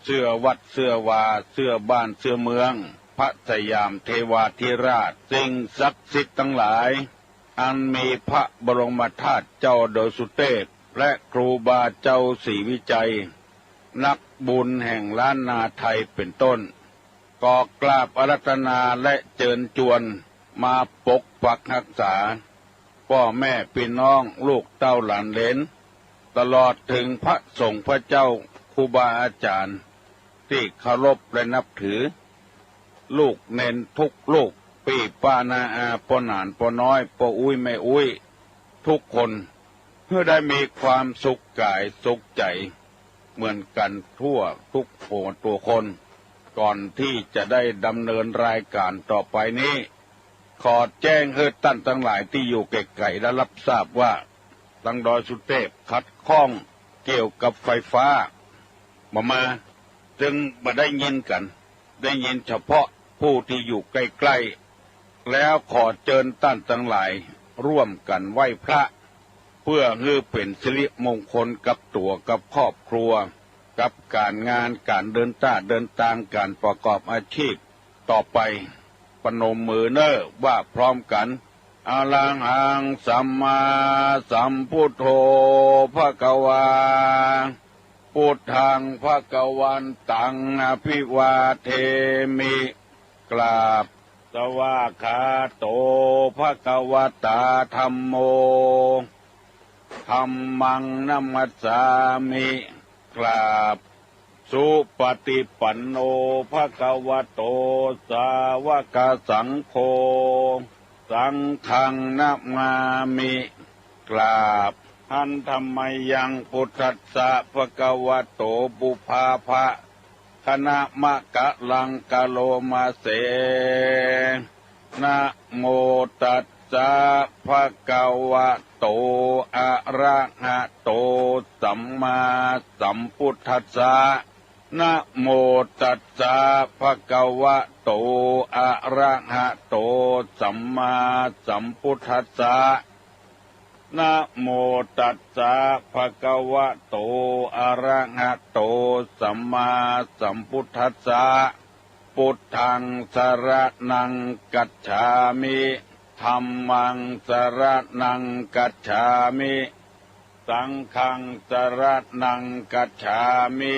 เสื้อวัดเสื้อวาเสื้อบ้านเสื้อเมืองพระสยามเทวาธิราชสิ่งศักดิ์สิทธิ์ทั้งหลายอันมีพระบรมธาตุเจ้าโดยสุเทพและครูบาเจ้าศรีวิจัยนักบุญแห่งล้านนาไทยเป็นต้นก็กราบอาราธนาและเชิญชวนมาปกปักรักษาพ่อแม่พี่น้องลูกเต้าหลานเหลนตลอดถึงพระสงฆ์พระเจ้าครูบาอาจารย์ที่เคารพและนับถือลูกเน้นทุกลูกพี่ป้านาอาพ่อหนานพ่อน้อยพ่ออุ้ยแม่อุ้ยทุกคนเพื่อได้มีความสุขกายสุขใจเหมือนกันทั่วทุกตัวคนก่อนที่จะได้ดำเนินรายการต่อไปนี้ขอแจ้งให้ท่านทั้งหลายที่อยู่ไกลๆได้รับทราบว่าทางดอยสุเทพขัดข้องเกี่ยวกับไฟฟ้ามาจึงมาได้ยินกันได้ยินเฉพาะผู้ที่อยู่ใกล้ๆแล้วขอเชิญท่านทั้งหลายร่วมกันไหว้พระเพื่อให้เป็นสิริมงคลกับตัวกับครอบครัวกับการงานการเดินทางการประกอบอาชีพต่อไปปนมมือเนอว่าพร้อมกันอะระหังสัมมาสัมพุทโธภควาพุทธังภวันตังอภิวาเทมิกราบสวากขาโตภควตาธัมโมธัมมังนัมมัสสามิกราบสุปฏิปันโนภควโตสาวกสังโฆสังฆังนัมมามิกราบอันธรรมยังพุทธัสสะภควโตบุพาภะคณะมะกะลังกะโลมาเสนะโมตัสสะภะคะวะโตอะระหะโตสัมมาสัมพุทธัสสะนะโมตัสสะภะคะวะโตอะระหะโตสัมมาสัมพุทธัสสะนะโมตัสสะภะคะวะโตอะระหะโตสัมมาสัมพุทธัสสะพุทธังสรณังกัจฉามิธัมมังสรณังกัจฉามิสังฆังสรณังกัจฉามิ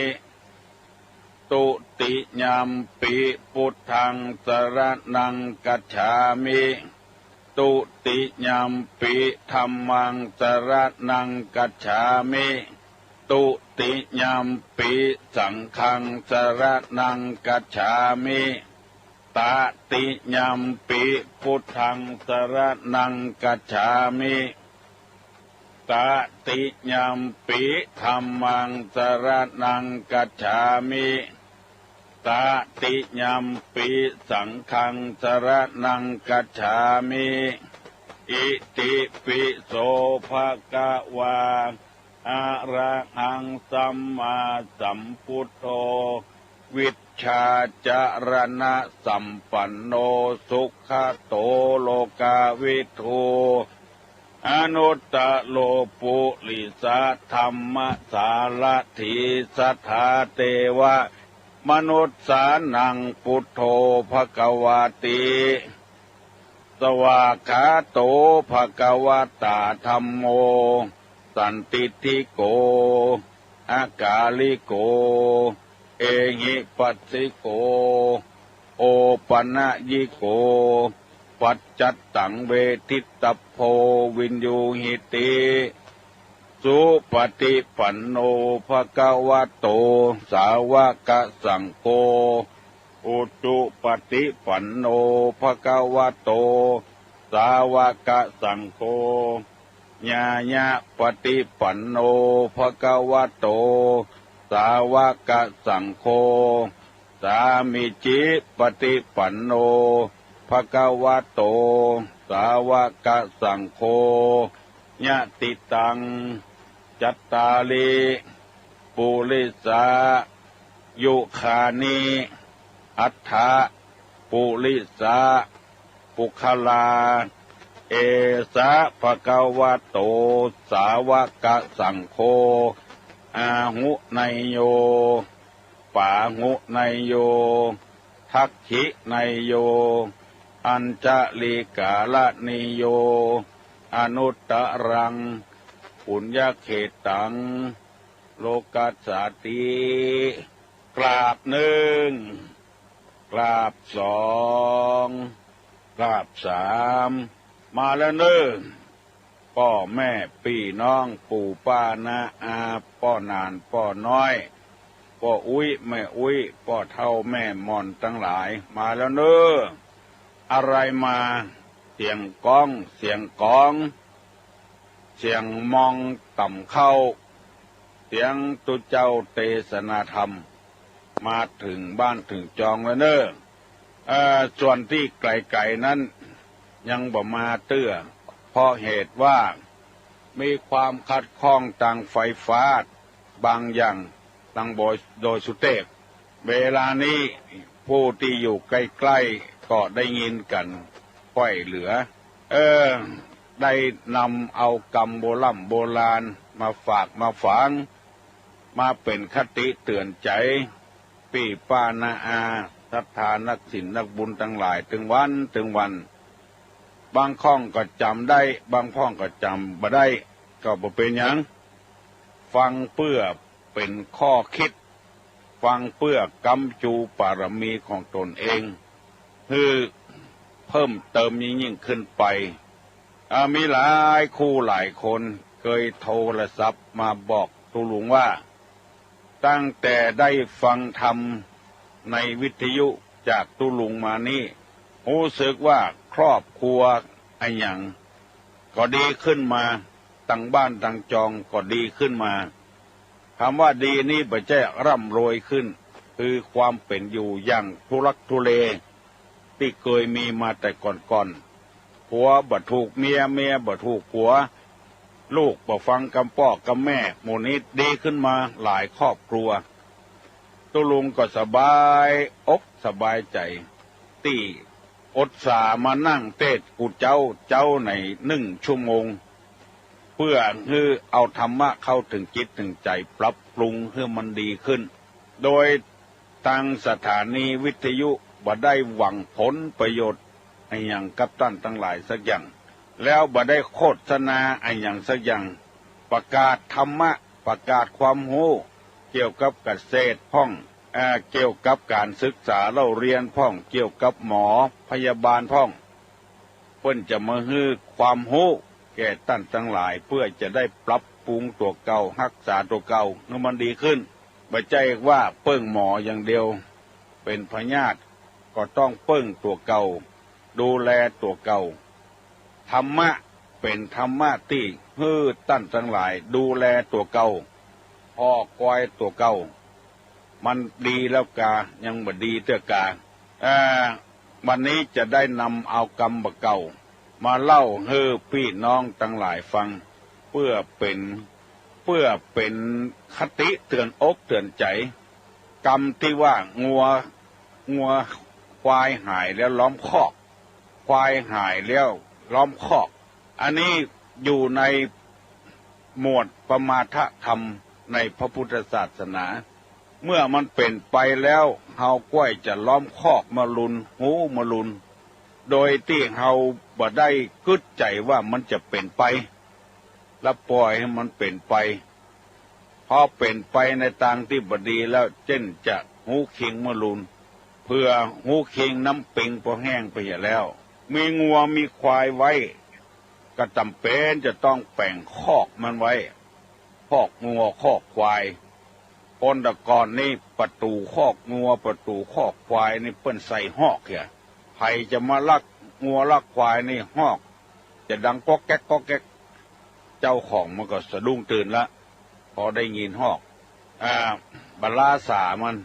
ตุติยัมปิพุทธังสรณังกัจฉามิตุติยัมปิธัมมังสรณังกัจฉามิตุติยัมปิสังฆังสรณังกัจฉามิตติยัมปิพุทธังสรณังกัจฉามิตติยัมปิธัมมังสรณังกัจฉามิตติยัมปิสังฆังสรณังกัจฉามิอิติปิโสภะคะวะอะระหังสัมมาสัมพุทโธวิชชาจารณะสัมปันโนสุขโตโลกาวิทูอนุตตโลปุริสธรรมสารถีสัทธาเทวะมนุษย์สานังพุทโธภควาติสวากขาโตภควตาธัมโมสันติทิโกอากาลิโกเอหิปัสสิโกโอปัญญิโกปัจจัตตังเวทิตโพวินยูหิติสุปฏิปันโนภควโตสาวกสังโฆอุตุปฏิปันโนภควโตสาวกสังโฆญาญาปฏิปันโนภควโตสาวกสังโฆสามิจิปฏิปันโนภควโตสาวกสังโฆญาติตังจัตตาลิปุริสายุคานิอัฏฐะปุริสาปุคลาเอสะภะคะวะโตสาวกสังโฆอาหุไนโยป ปาหุไนโยทักขิไนโยอัญจลิกาลนิโยอนุตตรังปุญญเขตังโลกัสสติกราบหนึ่งกราบสองกราบสามมาแล้วเนิ่นพ่อแม่พี่น้องปู่ป้าน้าอาพ่อนานพ่อน้อยพ่ออุ้ยแม่อุ้ยพ่อเฒ่าแม่ม่อนทั้งหลายมาแล้วเน้ออะไรมาเสียงก้องเสียงกองเสียงมองต่ำเข้าเสียงตุเจ้าเทศนาธรรมมาถึงบ้านถึงจองแล้วเน้อส่วนที่ไกลๆนั้นยังบ่มาเตื้อเพราะเหตุว่ามีความขัดข้องทางไฟฟ้าบางอย่างทางโดยสุเทพเวลานี้ผู้ที่อยู่ใกล้ๆก็ได้ยินกันค่อยเหลือได้นำเอากรรมโบราณมาฝากมาฝังมาเป็นคติเตือนใจพี่ป้านาอาศรัทธานักศิลป์นักบุญทั้งหลายถึงวันบางข้องก็จำได้บางข้องก็จำบ่ได้ก็บ่เป็นหยังฟังเพื่อเป็นข้อคิดฟังเพื่อกำจูปารมีของตนเองคือเพิ่มเติมยิ่งขึ้นไปมีหลายคู่หลายคนเคยโทรศัพท์มาบอกตุลุงว่าตั้งแต่ได้ฟังธรรมในวิทยุจากตุลุงมานี่รู้สึกว่าครอบครัวไอ้หยังก็ดีขึ้นมาตั้งบ้านตั้งจองก็ดีขึ้นมาคำว่าดีนี่ไม่ใช่ร่ำรวยขึ้นคือความเป็นอยู่อย่างทุลักทุเลที่เคยมีมาแต่ก่อนผัวบ่ถูกเมียบ่ถูกผัวลูกบ่ฟังคำพ่อคำแม่หมู่นี้ดีขึ้นมาหลายครอบครัวตุลุงก็สบายอกสบายใจที่อดสามานั่งเทศกูเจ้าใน1 ชั่วโมงเพื่อให้เอาธรรมะเข้าถึงจิตถึงใจปรับปรุงให้มันดีขึ้นโดยทางสถานีวิทยุบ่ได้หวังผลประโยชน์ไอ้อย่างกับท่านทั้งหลายสักอย่างแล้วบ่ได้โฆษณาไอ้อย่างสักอย่างประกาศธรรมะประกาศความรู้เกี่ยวกับเกษตรพ้องเกี่ยวกับการศึกษาเล่าเรียนพ้องเกี่ยวกับหมอพยาบาลพ้องเพิ่นจะมาให้ความรู้แก่ท่านทั้งหลายเพื่อจะได้ปรับปรุงตัวเก่ารักษาตัวเก่าให้มันดีขึ้นไม่ใช่ว่าเปิ้งหมออย่างเดียวเป็นพยาธิก็ต้องเปิ้งตัวเก่าดูแลตัวเก่าธรรมะเป็นธรรมะที่ให้ท่านทั้งหลายดูแลตัวเก่าพอกอยตัวเก่ามันดีแล้วกายังบ่ดีเตื้อกาวันนี้จะได้นำเอากรรมเก่ามาเล่าให้พี่น้องทั้งหลายฟังเพื่อเป็นคติเตือนอกเตือนใจกรรมที่ว่างัวควายหายแล้วล้อมคอกควายหายแล้วล้อมคอกอันนี้อยู่ในหมวดปมาทธรรมในพระพุทธศาสนาเมื่อมันเป็นไปแล้วเฮาก้อยจะล้อมคอกมาลุนหูมาลุนโดยที่เฮาบ่ได้กึดใจว่ามันจะเป็นไปแล้วปล่อยให้มันเป็นไปพอเป็นไปในทางที่บ่ดีแล้วเช่นจะหูคิงมาลุนเพื่อหูคิงน้ำปิงพอแห้งไปแล้วมีงัวมีควายไว้ก็จำเป็นจะต้องแป่งคอกมันไว้คอกงัวคอกควายคนตะกอนนี่ประตูคอกงัวประตูคอกควายนี่เปิ้นใส่หอกเหี้ยใครจะมาลักงัวลักควายนี่หอกจะดังก๊อกแก๊กก๊อกแก๊กเจ้าของมันก็สะดุ้งตื่นละพอได้ยินหอกบลาสามัน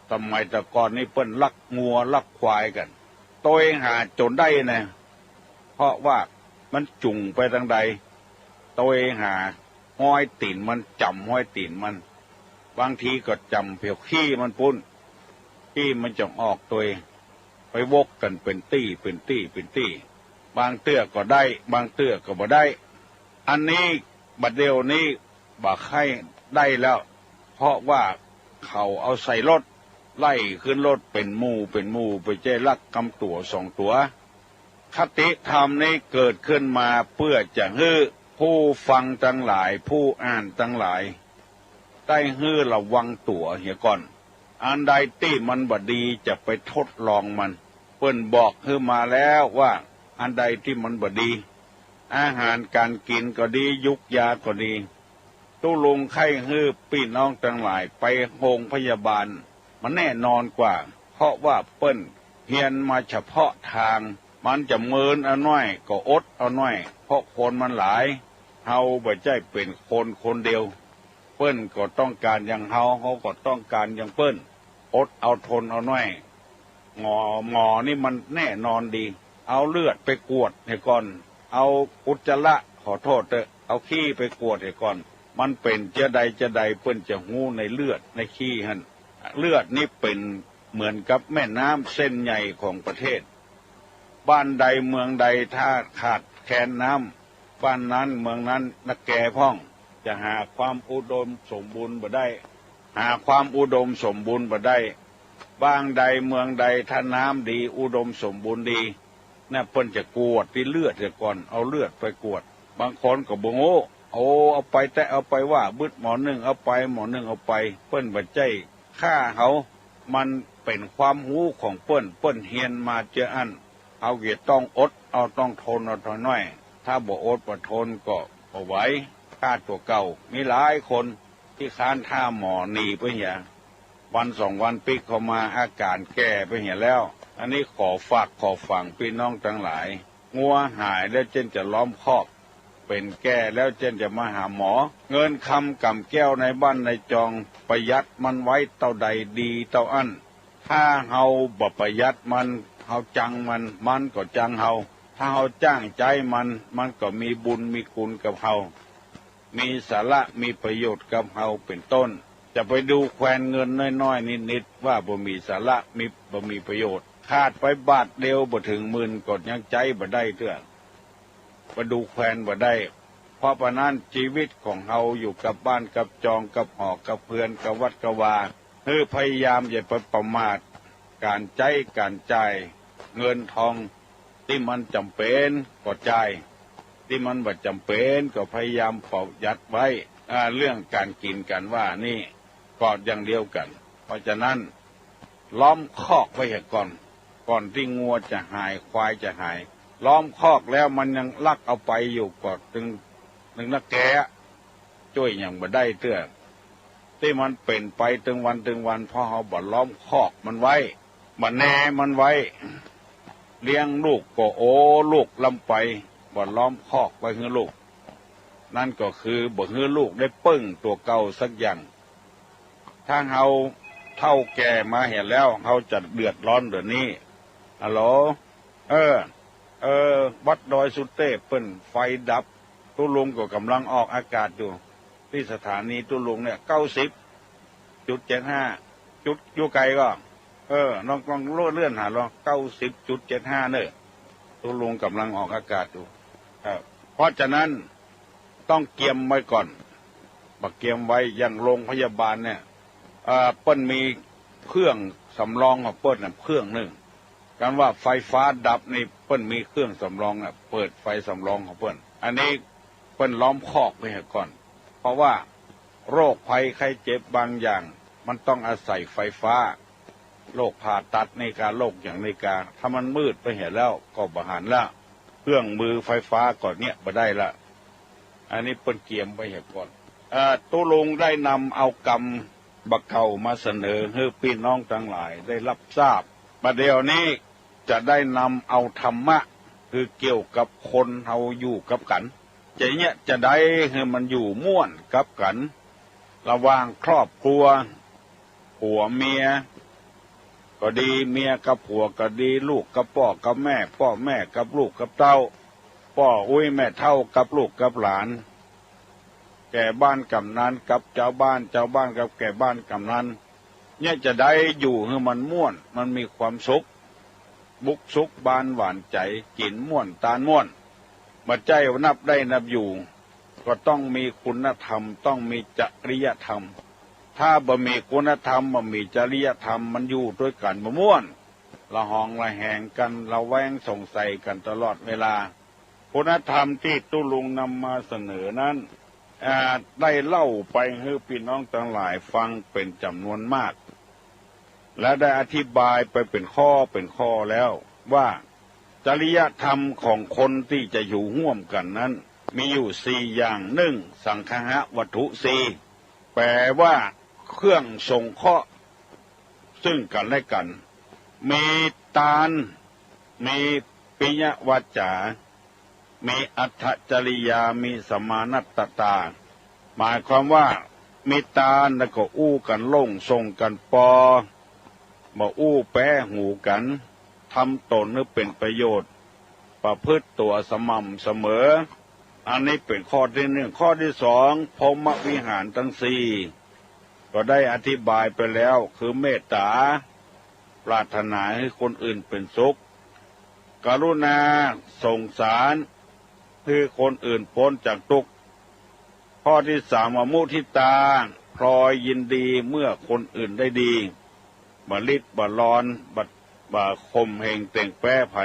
ทำไมตะกอนนี่เปิ้นลักงัวลักควายกันตัวเองหาจนได้นะเพราะว่ามันจุ่งไปทางใดตัวเองหาห้อยตีนมันจำห้อยตีนมันบางทีก็จำเพียวขี้มันปุ้นขี้มันจะออกตัวไปวกกันเป็นตี้บางเตื้อก็ได้บางเตื้อก็บ่ได้อันนี้บัดเดียวนี้บักให้ได้แล้วเพราะว่าเขาเอาใส่รถ ไล่ขึ้นรถเป็นหมู่ไปใจลักกำตัวสองตัวคติธรรมนี้เกิดขึ้นมาเพื่อจะให้ผู้ฟังทั้งหลายผู้อ่านทั้งหลายได้ให้ระวังตัวเหียก่อนอันใดที่มันบดีจะไปทดลองมันเปิ้นบอกให้มาแล้วว่าอันใดที่มันบดีอาหารการกินก็ดียุกยาก็ดีตู้ลงไข้ให้พี่น้องทั้งหลายไปโรงพยาบาลมันแน่นอนกว่าเพราะว่าเปิ้นเฮียนมาเฉพาะทางมันจะเมินเอาน้อยก็อดเอาน้อยเพราะคนมันหลายเฮาบ่ใช่เป็นคนเดียวเปิ้นก็ต้องการอย่างเฮาก็ต้องการอย่างเปิ้นอดเอาทนเอาน้อยหมอนี่มันแน่นอนดีเอาเลือดไปกวดให้ก่อนเอาอุจจาระขอโทษเถอะเอาขี้ไปกวดให้ก่อนมันเป็นจะใดเปิ้นจะหู้ในเลือดในขี้หั่นเลือดนี่เป็นเหมือนกับแม่น้ำเส้นใหญ่ของประเทศบ้านใดเมืองใดถ้าขาดแคลนน้ำบ้านนั้นเมืองนั้นนักแก่พ้องจะหาความอุดมสมบูรณ์บ่ได้หาความอุดมสมบูรณ์บ่ได้บ้านใดเมืองใดถ้าน้ำดีอุดมสมบูรณ์ดีน่ะเพิ่นจะกวดที่เลือดเสียก่อนเอาเลือดไปกวดบางคนก็บ่โง่เอาไปแต่เอาไปว่าบึดหมอนึงเอาไปหมอนึงเอาไปเปิ้นบ่ใจฆ่าเขามันเป็นความรู้ของเปิ้นเฮียนมาเจออันเอาเกียต้องอดเอาต้องทนเอาถอยน้อยถ้าบ่อดบ่ทนก็บ่ไหวฆ่าตัวเก่ามีหลายคนที่ค้านท่าหมอหนีไปเหียวันสองวันปิกเข้ามาอาการแก้ไปเหียแล้วอันนี้ขอฝากขอฝังพี่น้องทั้งหลายงัวหายแล้วเจนจะล้อมคอกเป็นแก่แล้วเจนจะมาหาหมอเงินคำกำแก้วในบ้านในจองประหยัดมันไว้เท่าใดดีเท่าอันถ้าเฮาบ่ประหยัดมันเฮาจังมันก็จังเฮาถ้าเฮาจ้างใจมันก็มีบุญมีคุณกับเฮามีสาระมีประโยชน์กับเฮาเป็นต้นจะไปดูแควนเงินน้อยๆนิดๆว่าบ่มีสาระบ่มีประโยชน์ขาดไปบาทเดียวบ่ถึง10,000ก็ยังใจบ่ได้เตื้อมาดูแควนบ่ได้เพราะฉะนั้นชีวิตของเฮาอยู่กับบ้านกับจองกับหอกับเพื่อนกับวัดกับวาพยายามอย่าไปประมาทการใช้การจ่ายเงินทองที่มันจำเป็นก็จ่ายที่มันบ่จำเป็นก็พยายามประหยัดไว้เรื่องการกินกันว่านี่ก็อย่างเดียวกันเพราะฉะนั้นล้อมคอกไว้ก่อนที่งัวจะหายควายจะหายล้อมคอกแล้วมันยังลักเอาไปอยู่ก็ถึงนักแกช่วยอย่างบ่ได้เตื้อที่มันเป็นไปถึงวันเพราะเขาบ่ล้อมคอกมันไว้บ่แน่มันไว้เลี้ยงลูกก็ลูกลำไปบ่ล้อมคอกไว้ให้ลูกนั่นก็คือบ่ให้ลูกได้ปึ้งตัวเก่าสักอย่างถ้าเฮาเท่าแก่มาเห็นแล้วเฮาจะเดือดร้อนเดี๋ยวนี้ฮัลโหลวัดดอยสุเทพเปิ้นไฟดับตุลุงก็กำลังออกอากาศอยู่ที่สถานีตุลุงเนี่ย90.75จุดอยู่ไกลก็ลองเลื่อนหาลอง90.75เนี่ยตุลุงกำลังออกอากาศอยู่เพราะฉะนั้นต้องเตรียมไว้ก่อนบักเตรียมไว้อย่างโรงพยาบาลเนี่ยเปิ้นมีเครื่องสำรองของเปิ้นน่ะเครื่องนึงการว่าไฟฟ้าดับนี่เปิ้นมีเครื่องสำรองน่ะเปิดไฟสำรองของเปิ้นอันนี้เปิ้นล้อมคอกไว้ก่อนเพราะว่าโรคภัยไข้เจ็บบางอย่างมันต้องอาศัยไฟฟ้าโรคผ่าตัดในการโรคอย่างในการถ้ามันมืดไปเห็นแล้วก็บ่หันละเครื่องมือไฟฟ้าก่อนเนี่ยบ่ได้ละอันนี้เปิ้นเกียมไว้ก่อนตุลุงได้นำเอากรรมบักเก่ามาเสนอให้พี่น้องทั้งหลายได้รับทราบประเดี๋ยวนี้จะได้นำเอาธรรมะคือเกี่ยวกับคนเฮาอยู่กับกันจะได้ให้มันอยู่ม่วนกับกันระหว่างครอบครัวผัวเมียก็ดีเมียกับผัวก็ดีลูกกับพ่อกับแม่พ่อแม่กับลูกกับเต้าพ่อแม่เฒ่ากับลูกกับหลานแก่บ้านกำนันกับเจ้าบ้านกับแก่บ้านกำนันเนี่ยจะได้อยู่ให้มันม่วนมันมีความสุขบุกสุขบานหวานใจกินม่วนตาลม่วนมาใจนับได้นับอยู่ก็ต้องมีคุณธรรมต้องมีจริยธรรม ถ้าบ่มีคุณธรรมบ่มีจริยธรรมมันอยู่ด้วยกันบ่ม่วนละหองละแหงกันละแวงสงสัยกันตลอดเวลาคุณธรรมที่ตุลุงนำมาเสนอนั้นได้เล่าไปให้พี่น้องทั้งหลายฟังเป็นจำนวนมากและได้อธิบายไปเป็นข้อแล้วว่าจริยธรรมของคนที่จะอยู่ร่วมกันนั้นมีอยู่4 อย่าง1สังฆะวัตถุ4แปลว่าเครื่องสงเคราะห์ซึ่งกันและกันมีตานมีปิยวาจามีอัตถจริยามีสมานัตตาหมายความว่ามีตานแล้วก็อู้กันลงส่งกันปอบ่อู้แปะหูกันทำตนให้เป็นประโยชน์ประพฤติตัวสม่ำเสมออันนี้เป็นข้อที่1ข้อที่2พรหมวิหารทั้ง4ก็ได้อธิบายไปแล้วคือเมตตาปรารถนาให้คนอื่นเป็นสุขกรุณาสงสารให้คนอื่นพ้นจากทุกข์ข้อที่3ว่ามุทิตาพลอยยินดีเมื่อคนอื่นได้ดีบ่ลิดบ่ร้อนบ่ข่มเหงแต่งแป้ไผ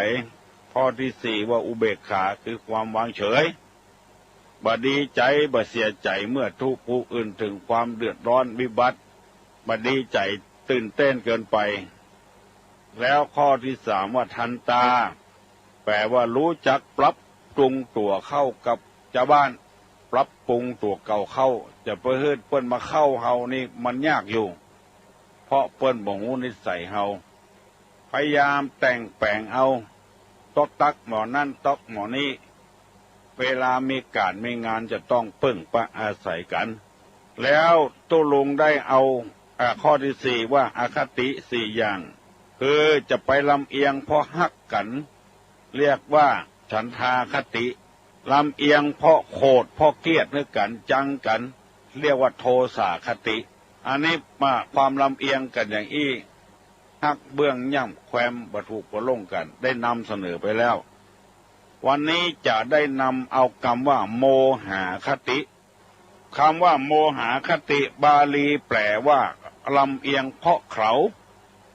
ข้อที่4ว่าอุเบกขาคือความวางเฉยบ่ดีใจบ่เสียใจเมื่อทุกผู้อื่นถึงความเดือดร้อนวิบัติบ่ดีใจตื่นเต้นเกินไปแล้วข้อที่3ว่าทันตาแปลว่ารู้จักปรับปรุงตัวเข้ากับชาวบ้านปรับปรุงตัวเก่าเข้าจะเพื่อเปิ้นมาเข้าเฮานี่มันยากอยู่เพราะเปิ้นบ่ฮู้นิสัยเฮาพยายามแต่งแปลงเอาตอกตักหมอนั่นตอกหมอนี้เวลามีการมีงานจะต้องพึ่งปะอาศัยกันแล้วตุลุงได้เอาข้อที่4ว่าอคติ4อย่างคือจะไปลำเอียงเพราะฮักกันเรียกว่าฉันทาคติลำเอียงเพราะโกรธเพราะเกลียดนึกกันจังกันเรียกว่าโทสาคติอันนี้มาความลำเอียงกันอย่างอี้ฮักเบื้องย่ำแความบถูกประลงกันได้นำเสนอไปแล้ววันนี้จะได้นำเอาคำว่าโมหะคติคำว่าโมหะคติบาลีแปลว่าลำเอียงเพราะเขา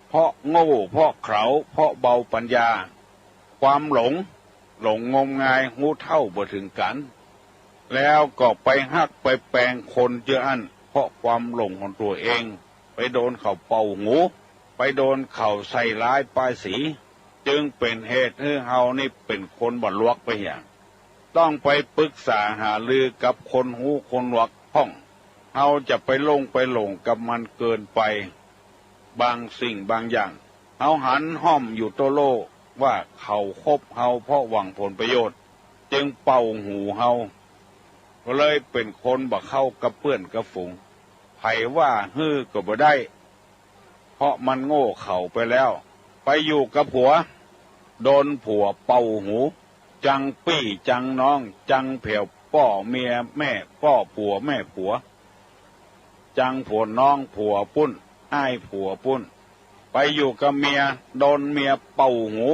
เพราะโง่เพราะเขาเพราะเบาปัญญาความหลงงมงายหูเท่าบ่ถึงกันแล้วก็ไปฮักไปแปลงคนเจออันเพราะความหลงของตัวเองไปโดนเขาเป่าหูไปโดนเขาใส่ร้ายป้ายสีจึงเป็นเหตุให้เฮานี่เป็นคนบ่ลวกไปอย่างต้องไปปรึกษาหารือกับคนหูคนลวกห้องเฮาจะไปหลงกับมันเกินไปบางสิ่งบางอย่างเฮาหันห้อมอยู่โตโลว่าเขาคบเฮาเพราะหวังผลประโยชน์จึงเป่าหูเฮาก็เลยเป็นคนบ่เข้ากับเพื่อนกับฝูงไผว่าฮื้อก็บ่ได้เพราะมันโง่เขาไปแล้วไปอยู่กับผัวโดนผัวเป่าหูจังปี้จังน้องจังเผียวป้อเมียแม่ป้อผัวแม่ผัวจังผัวน้องผัวปุ้นอ้ายผัวปุ้นไปอยู่กับเมียโดนเมียเป่าหู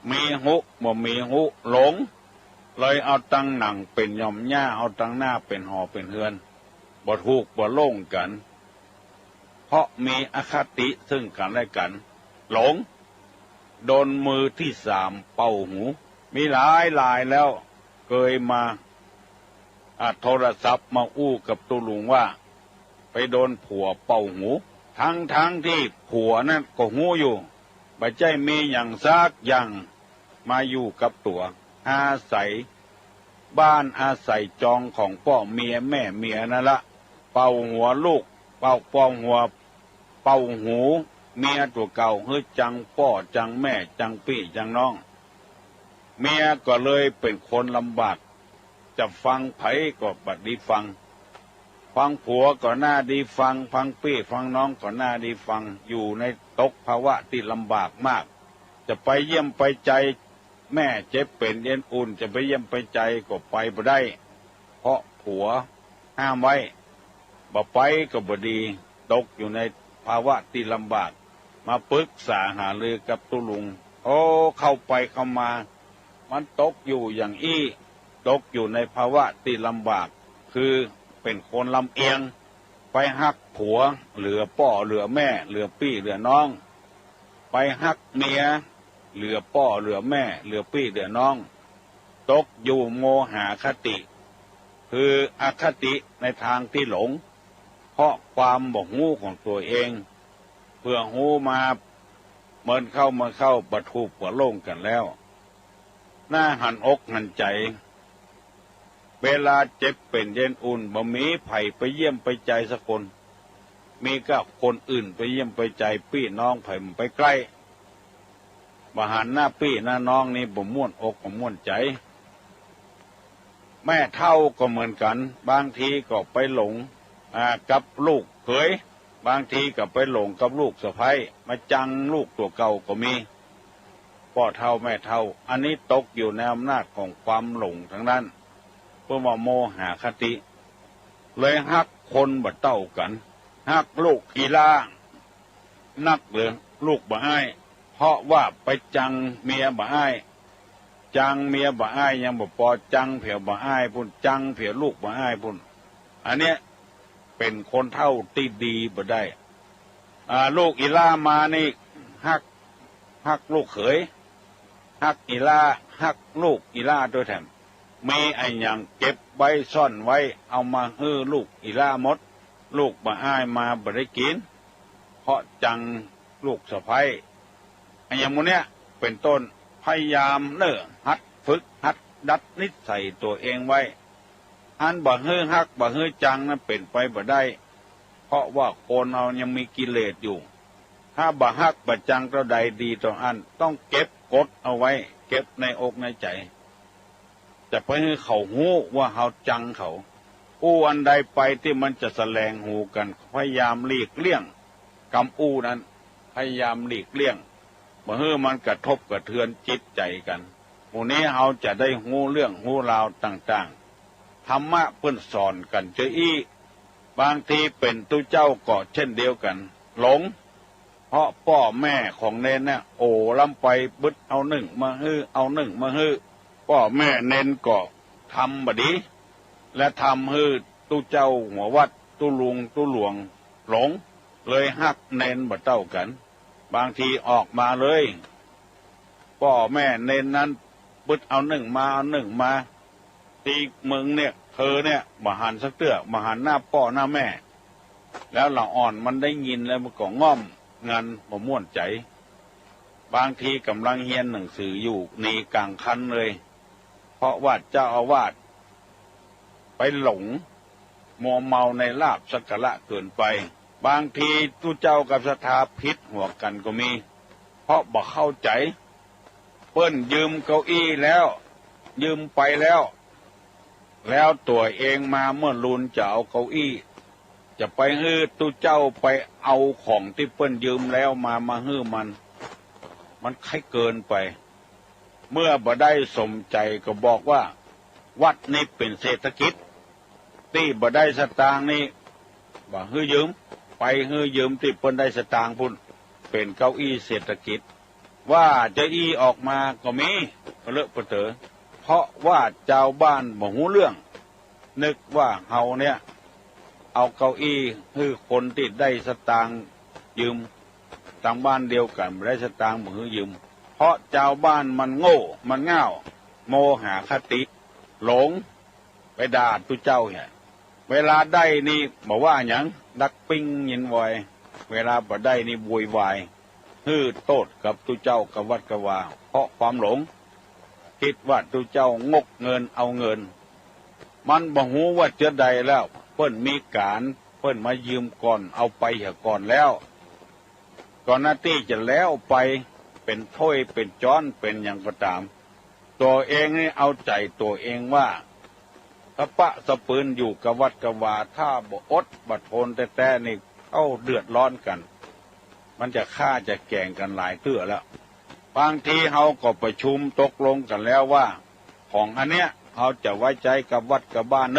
มีหุบ่มีหุหลงเลยเอาตั้งหนังเป็นย่อมหญ้าเอาตั้งหน้าเป็นหอเป็นเฮือนบ่ถูกบ่โล่งกันเพราะมีอคติซึ่งกันและกันหลงโดนมือที่3เป่าหูมีหลายแล้วเคยมาโทรศัพท์มาอู้กับตุลุงว่าไปโดนผัวเป่าหูทั้งที่ผัวนั่นก็หูอยู่บ่ใจมีอย่างซักอย่างมาอยู่กับตัวอาศัยบ้านอาศัยจองของพ่อเมียแม่เมียนั่นละเป่าหัวลูกเป่าหัวเป่าหูเมียตัวเก่าเฮ้ยจังพ่อจังแม่จังพี่จังน้องเมียก็เลยเป็นคนลำบากจะฟังไผก็บัดดีฟังผัวก็น่าดีฟังพี่ฟังน้องก็น่าดีฟังอยู่ในตกภาวะที่ลำบากมากจะไปเยี่ยมไปใจแม่เจ็บเป็นเอ็นอุ่นจะไปเยี่ยมไปใจก็ไปบ่ได้เพราะผัวห้ามไว้บ่ไปก็บ่ดีตกอยู่ในภาวะที่ลำบากมาปรึกษาหารือกับตุลุงเข้าไปเข้ามามันตกอยู่อย่างตกอยู่ในภาวะที่ลำบากคือเป็นคนลำเอียง ไปฮักผัวเหลือพ่อเหลือแม่เหลือพี่เหลือน้องไปฮักเมียเหลือพ่อเหลือแม่เหลือพี่เหลือน้องตกอยู่โมหะคติคืออคติในทางที่หลงเพราะความบ่ฮู้ของตัวเองเพื่อฮู้มาเมินเข้าประทุประโล่งกันแล้วหน้าหันอกหันใจเวลาเจ็บเป็นเย็นอุ่นบ่มีไผไปเยี่ยมไปใจสักคนมีก็คนอื่นไปเยี่ยมไปใจพี่น้องไผมันไปใกล้บ่หันหน้าพี่หน้าน้องนี่บ่ม่วนอกบ่ม่วนใจแม่เฒ่าก็เหมือนกันบางทีก็ไปหลงกับลูกเขยบางทีก็ไปหลงกับลูกสะใภ้มาจังลูกตัวเก่าก็มีพ่อเฒ่าแม่เฒ่าอันนี้ตกอยู่ในอำนาจของความหลงทั้งนั้นเพื่อว่าโมหะคติเลยฮักคนบ่เต้ากันฮักลูกอีลานักเหลือลูกบ่อ้ายเพราะว่าไปจังเมียบ่อ้ายจังเมียบ่อ้ายยังบ่พอจังเผียวบ่อ้ายพุ่นจังเผียวลูกบ่อ้ายพุ่นอันเนี้ยเป็นคนเฒ่าที่ดีบ่ได้ลูกอีลามานี่ฮักลูกเขยฮักอีลาฮักลูกอีลาด้วยแถมมีไอ้หยังเก็บไว้ซ่อนไว้เอามาฮื้อลูกอีลาหมดลูกบ่อ้ายมาบ่ได้กินเพราะจังลูกสะใภ้ไอ้หยังหมู่เนี้ยเป็นต้นพยายามหัดฝึกหัดดัดนิสัยตัวเองไว้อันบ่ฮื้อฮักบ่ฮื้อจังนั้นเป็นไปบ่ได้เพราะว่าคนเรายังมีกิเลสอยู่ถ้าบ่ฮักบ่จังเท่าใดดีต่ออันต้องเก็บกดเอาไว้เก็บในอกในใจจะไปให้เขาหู้ว่าเขาจังเขาอู้อันใดไปที่มันจะแสลงหูกันพยายามหลีกเลี่ยงกรรมอู้นั้นพยายามหลีกเลี่ยงบ่ให้มันกระทบกระเทือนจิตใจกันหมู่นี้เขาจะได้หู้เรื่องหู้ราวต่างๆธรรมะเพิ่นสอนกันเจบางทีเป็นตุเจ้าก็เช่นเดียวกันหลงเพราะพ่อแม่ของเนนเนี่ยโอ้ล้ำไปบึดเอาหนึ่งมาฮื้อเอาหนึ่งมาฮื้อพ่อแม่เน้นก็ทำบดีและทำให้ตู้เจ้าหัววัดตู้ลุงตู้หลวงหลงเลยฮักเน้นบ่เต้ากันบางทีออกมาเลยพ่อแม่เน้นนั้นบึดเอาหนึ่งมาเอาหนึ่งมาตีมึงเนี่ยเธอเนี่ยมาหันสักเตื้อมาหันหน้าพ่อหน้าแม่แล้วเราอ่อนมันได้ยินแล้วมันก็ง่อมงันบ่ม่วนใจบางทีกำลังเรียนหนังสืออยู่นี่กลางคันเลยเพราะว่าเจ้าอาวาสไปหลงมัวเมาในลาภสักการะเกินไปบางทีตู้เจ้ากับศรัทธาพิษหัวกันก็มีเพราะบ่เข้าใจเปิ้นยืมเก้าอี้แล้วยืมไปแล้วตัวเองมาเมื่อลุนจะเอาเก้าอี้จะไปฮื้อตู้เจ้าไปเอาของที่เปิ้นยืมแล้วมาฮื้อมันใครเกินไปเมื่อบ่ได้สมใจก็บอกว่าวัดนี้เป็นเศรษฐกิจที่บ่ได้สตางค์นี่บ่ฮื้อยืมไปฮื้อยืมที่เปิ้นได้สตางค์พุ่นเป็นเก้าอี้เศรษฐกิจว่าจะอี้ออกมาก็มีเลอะเปเตอเพราะว่าเจ้าบ้านบ่ฮู้เรื่องนึกว่าเฮาเนี่ยเอาเก้าอี้ฮื้อคนที่ได้สตางค์ยืมต่างบ้านเดียวกันบ่ได้สตางค์บ่ฮื้อยืมเพราะเจ้าบ้านมันโง่มันง่าวโมหะคติหลงไปด่าตุเจ้าเนี่ยเวลาได้นี่บอกว่าหยังดักปิ้งยินวอยเวลาบ่ได้นี่โวยวายฮื้อโตดกับตุเจ้ากับวัดกะวาเพราะความหลงคิดว่าตุเจ้างกเงินเอาเงินมันบ่ฮู้ว่าจะใดแล้วเพิ่นมีการเพิ่นมายืมก่อนเอาไปเหี่ยก่อนแล้วก่อนหน้าที่จะแล้วไปเป็นถ้วยเป็นจ้อนเป็นอย่างก็ตามตัวเองนี่เอาใจตัวเองว่าถ้าปะสะปืนอยู่กับวัดกวาถ้าบ่อดบ่ทนแต่นี่เข้าเดือดร้อนกันมันจะฆ่าจะแกล้งกันหลายเตื้อแล้วบางทีเฮาก็ประชุมตกลงกันแล้วว่าของอันเนี้ยเฮาจะไว้ใจกับวัดกับบ้าน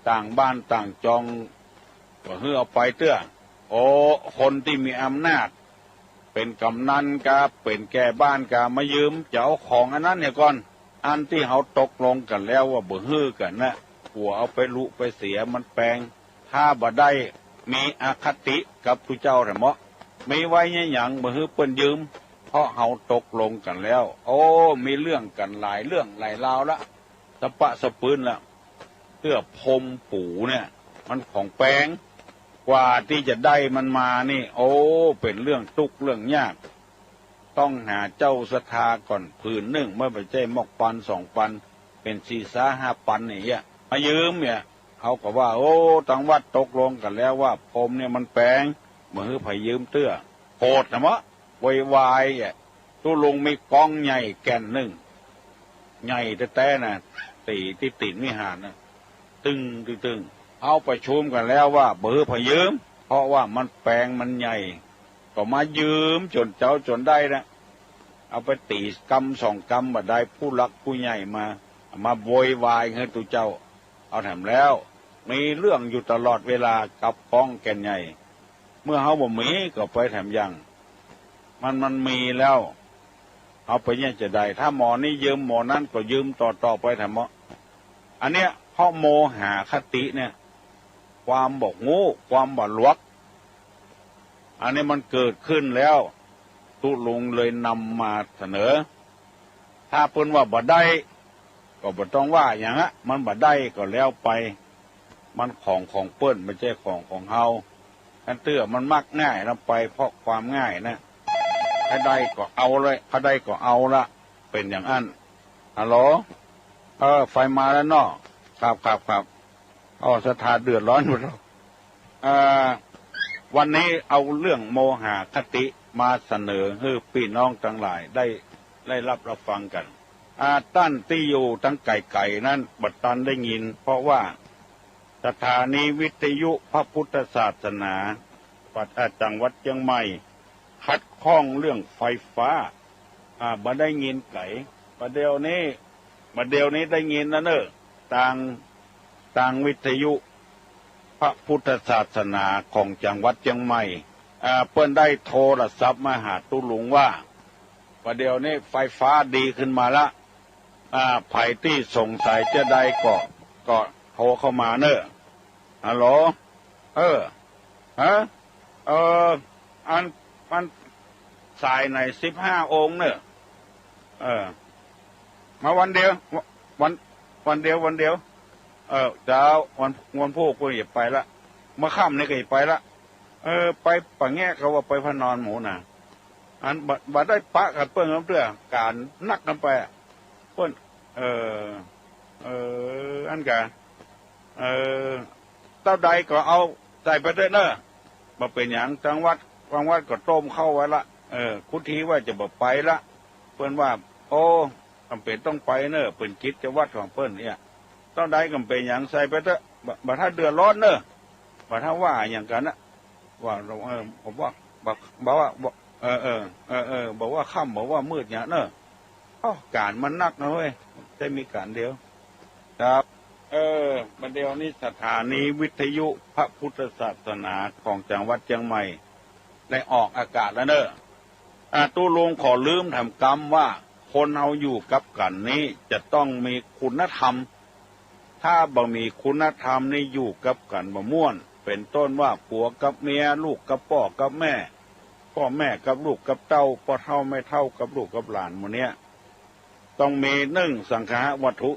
ต่างบ้านต่างจองก็ฮื้อเอาไปเตื้อโอ้คนที่มีอำนาจเป็นกำนันกาเป็นแก่บ้านกามายืมจะเอาของอันนั้นเนี่ยก่อนอันที่เขาตกลงกันแล้วว่าบ่ฮื้อกันนะหัวเอาไปลุไปเสียมันแปลงท ถ้าบ่ได้มีอคติกับผู้เจ้าแต่เหมาะมีไว้เนี่ยหยังบ่ฮื้อเปิ้นยืมเพราะเฮาตกลงกันแล้วโอ้มีเรื่องกันหลายเรื่องหลายราวละสะปะสะปืนละเพื่อพรมปูเนี่ยมันของแปลงกว่าที่จะได้มันมานี่โอ้เป็นเรื่องทุกข์เรื่องยากต้องหาเจ้าศรัทธาก่อนผืนหนึ่งเมื่อไปใจมอกปัน2 ปันเป็น4-5 ปันอย่างเงี้ยมายืมเนี่ยเขาก็ว่าโอ้ทางวัดตกลงกันแล้วว่าพรมเนี่ยมันแปลงมือไผยืมเตื้อโหดนะมะวายๆอ่ะตู้ลงมีกองใหญ่แก่นหนึ่งใหญ่แต่น่ะตีที่ติดมิหารนะตึงเอาไปชุมกันแล้วว่าเบอร์ไผยืมเพราะว่ามันแปลงมันใหญ่ก็มายืมจนเจ้าจนได้นะเอาไปตีกำ2 กำบัดได้ผู้รักผู้ใหญ่มาโวยวายให้ตัวเจ้าเอาแถมแล้วมีเรื่องอยู่ตลอดเวลากับกองแก่นใหญ่เมื่อเขาบ่มีก็ไปแถมยังมันมีแล้วเอาไปเนี่ยจะได้ถ้าหมอนี่ยืมหมอนั่นก็ยืมต่อไปแถมอันเนี้ยเพราะโมหะคติเนี่ยความบอกโง่ความบ่ลวกอันนี้มันเกิดขึ้นแล้วตุลุงเลยนำมาเสนอถ้าเพิ่นว่าบ่ได้ก็บ่ต้องว่าอย่างนั้นมันบ่ได้ก็แล้วไปมันของเปิ้นไม่ใช่ของเฮาอันเตื้อมันมักง่ายนำไปเพราะความง่ายนะถ้าได้ก็เอาเลยถ้าได้ก็เอาละเป็นอย่างนั้นฮัลโหลไฟมาแล้วเนาะครับศรัทธาเดือดร้อนหมดแล้ววันนี้เอาเรื่องโมหะคติมาเสนอให้พี่น้องทั้งหลายได้รับฟังกันตั้นที่อยู่ทั้งไก่นั้นบัดตันได้ยินเพราะว่าสถานีวิทยุพระพุทธศาสนาจังหวัดเชียงใหม่คัดข้องเรื่องไฟฟ้าบ่ได้ยินไก่ประเดี๋ยวนี้ได้ยินนะเนอะต่างวิทยุพระพุทธศาสนาของจังหวัดเชียงใหม่เปิ้นได้โทรศัพท์มาหาตุลุงว่าประเดี๋ยวนี้ไฟฟ้าดีขึ้นมาละไผที่สงสัยจะได้ก็โทรเข้ามาเนอะฮัลโหลมันสายใน15 องค์เนอะมาวันเดียววันเดียวเจ้าวันพูกก็อย่าไปละเมื่อค่ำนี่ก็อย่าไปละไปปะแง่เขาว่าไปพนอนหมูน่ะอันบัดได้ปะกับเปิ้งน้ำเตื้อการนักกันไปเปิ้นอันกะเต้าใดก็เอาใส่ไปเด้อเนอะมาเป็นอย่างจังหวัดก็ต้มเข้าไว้ละคุทีว่าจะบ่ไปละเปิ้นว่าโอ้จำเป็นต้องไปเนอะเป็นกิจวัตรของเปิ้นเนี่ยเต้าใดก็เป็นอย่างใส่ไปเด้อบ่ถ้าเดือดร้อนเนอะบ่ถ้าว่าอย่างกันนะว่าเราผมว่าบอกว่าบอกว่าค่ำบอกว่ามืดเนี่ยเนอะการมันนักนะเว้ยได้มีการเดียวครับประเดี๋ยวนี้สถานีวิทยุพระพุทธศาสนาของจังหวัดเชียงใหม่ได้ออกอากาศแล้วเนอะตู้ลงขอลืมทำกรรมว่าคนเอาอยู่กับกันนี้จะต้องมีคุณธรรมถ้าบ่มีคุณธรรมนี่อยู่กับกันบ่ม่วนเป็นต้นว่าผัวกับเมียลูกกับพ่อกับแม่พ่อแม่กับลูกกับเต้าพ่อเท่าไม่เท่ากับลูกกับหลานหมดเนี้ยต้องมี1สังฆะวัตถุ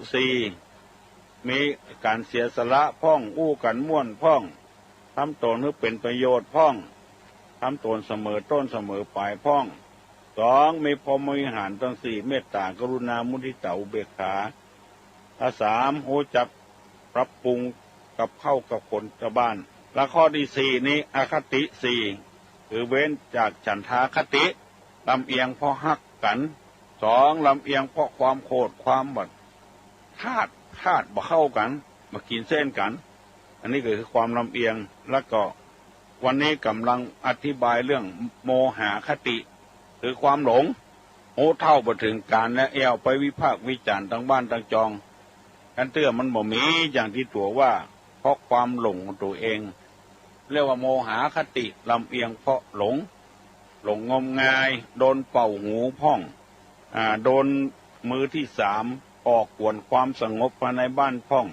4มีการเสียสละพ่องอู้กันม่วนพ่องทำตนให้เป็นประโยชน์พ่องทำตนเสมอต้นเสมอปลายพ่อง2มีพรหมวิหารทั้ง4เมตตากรุณามุทิตาอุเบกขา3รู้จักปรับปรุงกับเข้ากับคนชาวบ้านและข้อที่4นี้อคติ4คือเว้นจากฉันทาคติลำเอียงเพราะฮักกัน2ลำเอียงเพราะความโกรธความบัดธาตุบ่เข้ากันมากินเส้นกันอันนี้ก็คือความลำเอียงแล้วก็วันนี้กำลังอธิบายเรื่องโมหะคติคือความหลงโอ้เท่าบ่ถึงการและแอวไปวิพากษ์วิจารณ์ทั้งบ้านทั้งจองกันเตื้อมันบ่มีอย่างที่ตัวว่าเพราะความหลงของตัวเองเรียกว่าโมหะคติลำเอียงเพราะหลงงมงายโดนเป่าหูพ่องโดนมือที่3ออกกวนความสงบภายในบ้านพ่อง